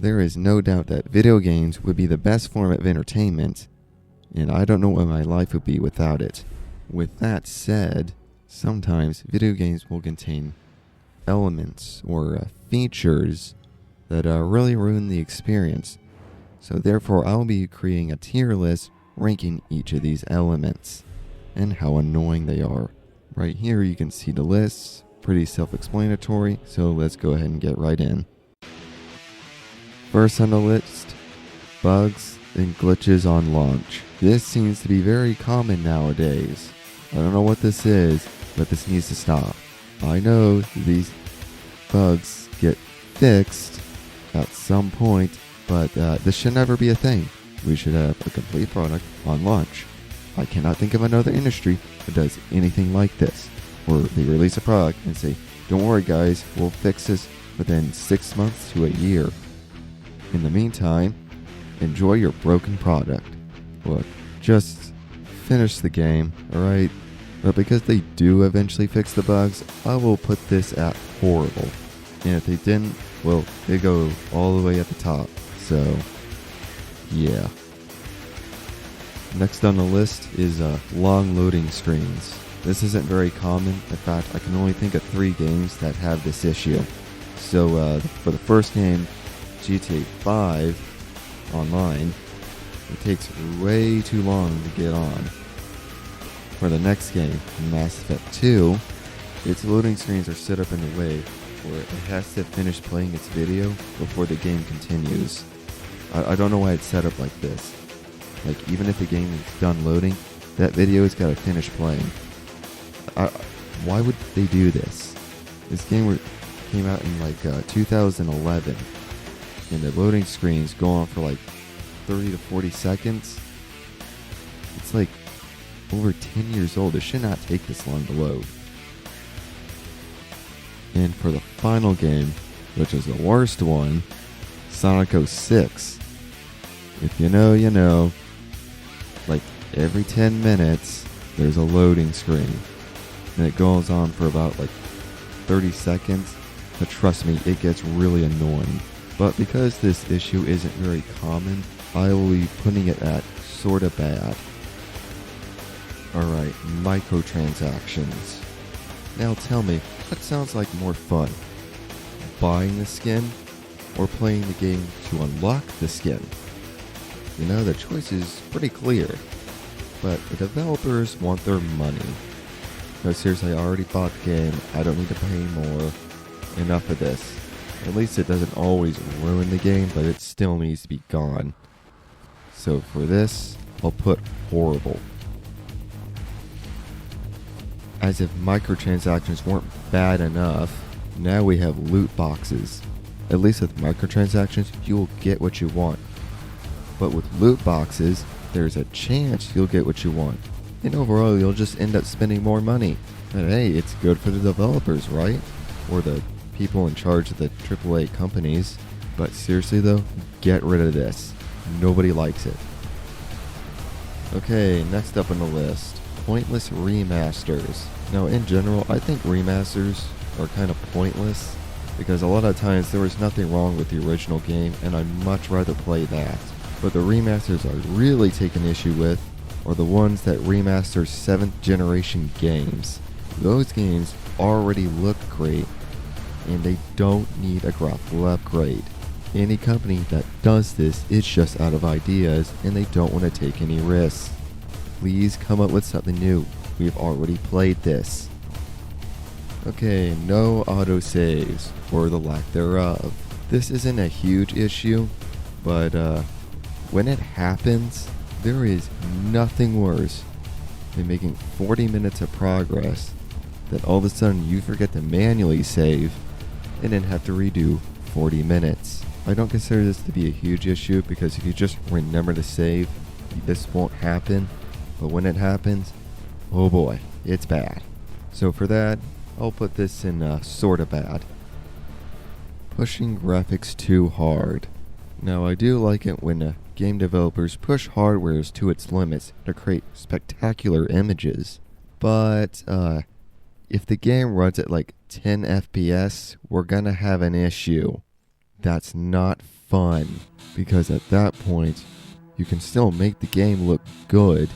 There is no doubt that video games would be the best form of entertainment, and I don't know what my life would be without it. With that said, sometimes video games will contain elements or features that really ruin the experience. So therefore, I'll be creating a tier list ranking each of these elements and how annoying they are. Right here you can see the lists, pretty self-explanatory, so let's go ahead and get right in. First on the list, bugs and glitches on launch. This seems to be very common nowadays. I don't know what this is, but this needs to stop. I know these bugs get fixed at some point, but this should never be a thing. We should have a complete product on launch. I cannot think of another industry that does anything like this, where they release a product and say, don't worry guys, we'll fix this within 6 months to a year. In the meantime, enjoy your broken product. Look, just finish the game, alright? But because they do eventually fix the bugs, I will put this at horrible. And if they didn't, well, they go all the way at the top. So, yeah. Next on the list is long loading screens. This isn't very common. In fact, I can only think of 3 games that have this issue. So, for the first game, GTA 5 online, it takes way too long to get on. For the next game, Mass Effect 2, its loading screens are set up in a way where it has to finish playing its video before the game continues. I don't know why it's set up like this. Like, even if the game is done loading, that video has got to finish playing. Why would they do this? This game came out in like 2011, and the loading screens go on for like 30 to 40 seconds. It's like over 10 years old. It should not take this long to load. And for the final game, which is the worst one, Sonic 06. If you know, you know. Like every 10 minutes, there's a loading screen. And it goes on for about like 30 seconds. But trust me, it gets really annoying. But because this issue isn't very common, I will be putting it at sorta bad. Alright, microtransactions. Now tell me, what sounds like more fun? Buying the skin or playing the game to unlock the skin? You know, the choice is pretty clear. But the developers want their money. No, seriously, I already bought the game. I don't need to pay more. Enough of this. At least it doesn't always ruin the game, but it still needs to be gone. So for this, I'll put horrible. As if microtransactions weren't bad enough, now we have loot boxes. At least with microtransactions, you will get what you want. But with loot boxes, there's a chance you'll get what you want. And overall, you'll just end up spending more money. And hey, it's good for the developers, right? Or the people in charge of the AAA companies. But seriously though, get rid of this. Nobody likes it. Okay, next up on the list, pointless remasters. Now in general, I think remasters are kind of pointless because a lot of times there was nothing wrong with the original game and I'd much rather play that. But the remasters I really take an issue with are the ones that remaster 7th generation games. Those games already look great and they don't need a graphical upgrade. Any company that does this is just out of ideas and they don't want to take any risks. Please come up with something new. We've already played this. Okay, no autosaves, or the lack thereof. This isn't a huge issue, but when it happens, there is nothing worse than making 40 minutes of progress that all of a sudden you forget to manually save and then have to redo 40 minutes. I don't consider this to be a huge issue because if you just remember to save, this won't happen. But when it happens, oh boy, it's bad. So for that, I'll put this in sorta bad. Pushing graphics too hard. Now I do like it when game developers push hardware to its limits to create spectacular images. But if the game runs at like 10 FPS, we're gonna have an issue. That's not fun, because at that point, you can still make the game look good.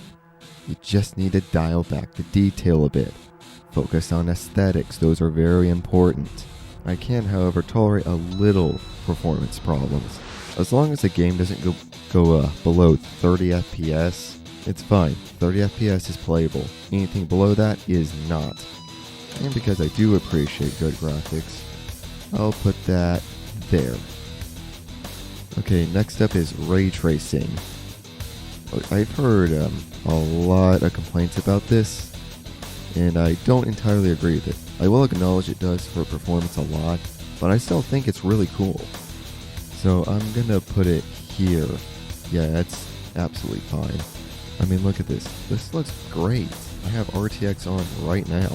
You just need to dial back the detail a bit. Focus on aesthetics, those are very important. I can, however, tolerate a little performance problems. As long as the game doesn't go below 30 FPS, it's fine. 30 FPS is playable. Anything below that is not. And because I do appreciate good graphics, I'll put that there. Okay, next up is ray tracing. I've heard a lot of complaints about this, and I don't entirely agree with it. I will acknowledge it does for performance a lot, but I still think it's really cool. So I'm gonna put it here. Yeah, that's absolutely fine. I mean, look at this. This looks great. I have RTX on right now.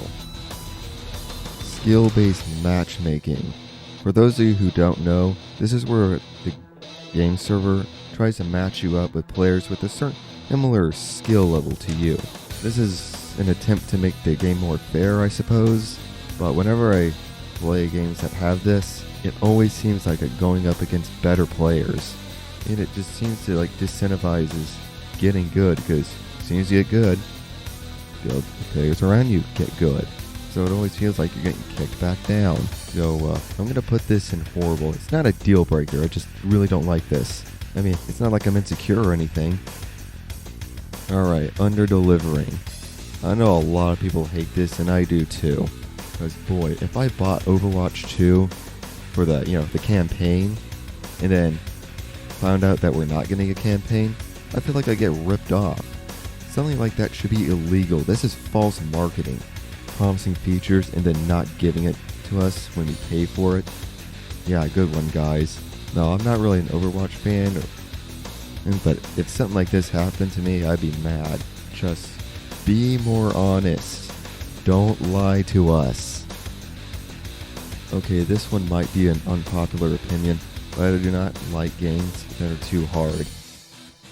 Skill-based matchmaking. For those of you who don't know, this is where the game server tries to match you up with players with a certain similar skill level to you. This is an attempt to make the game more fair, I suppose, but whenever I play games that have this, it always seems like I'm going up against better players, and it just seems to disincentivizes getting good, because as soon as you get good, the players around you get good. So it always feels like you're getting kicked back down. So I'm going to put this in horrible. It's not a deal breaker, I just really don't like this. I mean, it's not like I'm insecure or anything. Alright, under-delivering. I know a lot of people hate this, and I do too. Because boy, if I bought Overwatch 2 for the campaign, and then found out that we're not getting a campaign, I feel like I get ripped off. Something like that should be illegal. This is false marketing. Promising features and then not giving it to us when we pay for it. Yeah, good one, guys. No, I'm not really an Overwatch fan, but if something like this happened to me, I'd be mad. Just be more honest. Don't lie to us. Okay, this one might be an unpopular opinion, but I do not like games that are too hard.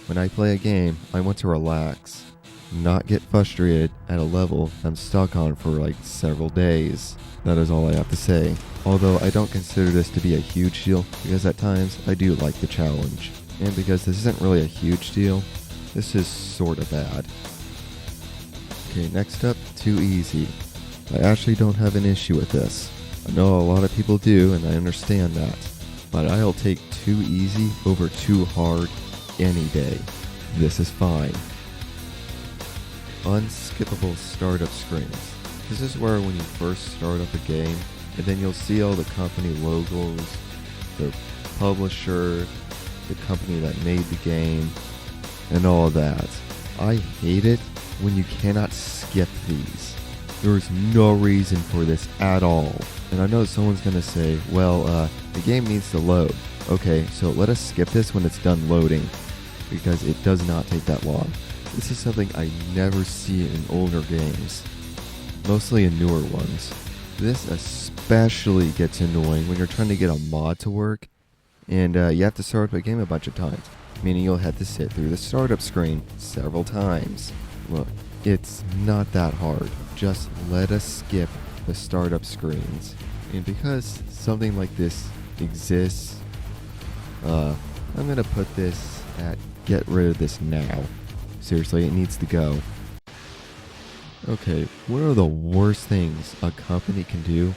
When I play a game, I want to relax, not get frustrated at a level I'm stuck on for several days. That is all I have to say. Although I don't consider this to be a huge deal, because at times I do like the challenge. And because this isn't really a huge deal, this is sorta bad. Okay, next up, too easy. I actually don't have an issue with this. I know a lot of people do, and I understand that. But I'll take too easy over too hard any day. This is fine. Unskippable startup screens. This is where when you first start up a game, and then you'll see all the company logos, the publisher, the company that made the game, and all of that. I hate it when you cannot skip these. There is no reason for this at all. And I know someone's going to say, well, the game needs to load. Okay, so let us skip this when it's done loading, because it does not take that long. This is something I never see in older games, mostly in newer ones. This especially gets annoying when you're trying to get a mod to work, and you have to start up a game a bunch of times, meaning you'll have to sit through the startup screen several times. Look, it's not that hard. Just let us skip the startup screens. And because something like this exists, I'm going to put this at get rid of this now. Seriously, it needs to go. Okay, one of the worst things a company can do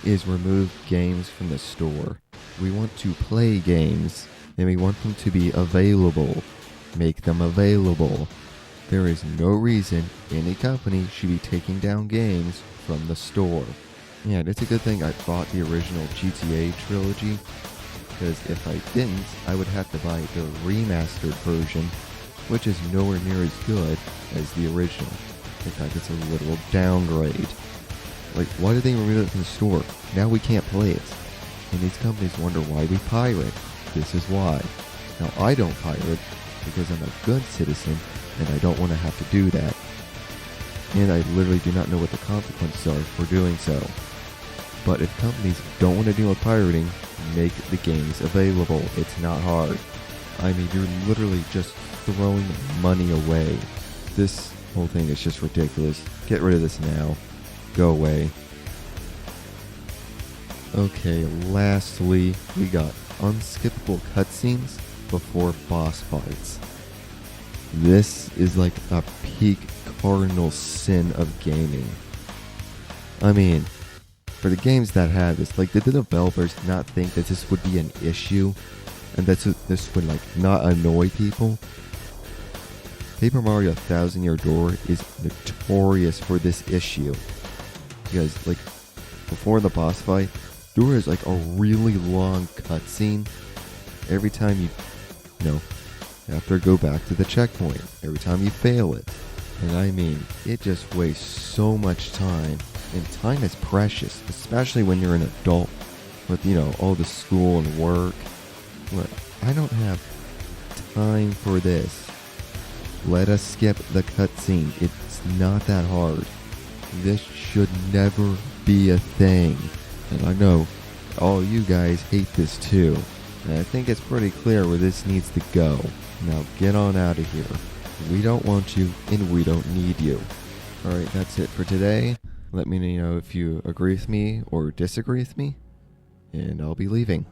is remove games from the store. We want to play games, and we want them to be available. Make them available. There is no reason any company should be taking down games from the store. And it's a good thing I bought the original GTA trilogy, because if I didn't, I would have to buy the remastered version, which is nowhere near as good as the original. In fact, it's a literal downgrade. Why did they remove it from the store? Now we can't play it. And these companies wonder why we pirate. This is why. Now, I don't pirate because I'm a good citizen, and I don't want to have to do that. And I literally do not know what the consequences are for doing so. But if companies don't want to deal with pirating, make the games available. It's not hard. I mean, you're literally just throwing money away. This whole thing is just ridiculous. Get rid of this now. Go away. Okay, lastly, we got unskippable cutscenes before boss fights. This is like a peak cardinal sin of gaming. I mean, for the games that had this, like, did the developers not think that this would be an issue and that this would, like, not annoy people? Paper Mario Thousand Year Door is notorious for this issue. Because, like, before the boss fight, there is, like, a really long cutscene every time you have to go back to the checkpoint. Every time you fail it. And I mean, it just wastes so much time. And time is precious, especially when you're an adult with, all the school and work. Look, I don't have time for this. Let us skip the cutscene. It's not that hard. This should never be a thing. And I know all you guys hate this too. And I think it's pretty clear where this needs to go. Now get on out of here. We don't want you and we don't need you. Alright, that's it for today. Let me know if you agree with me or disagree with me, and I'll be leaving.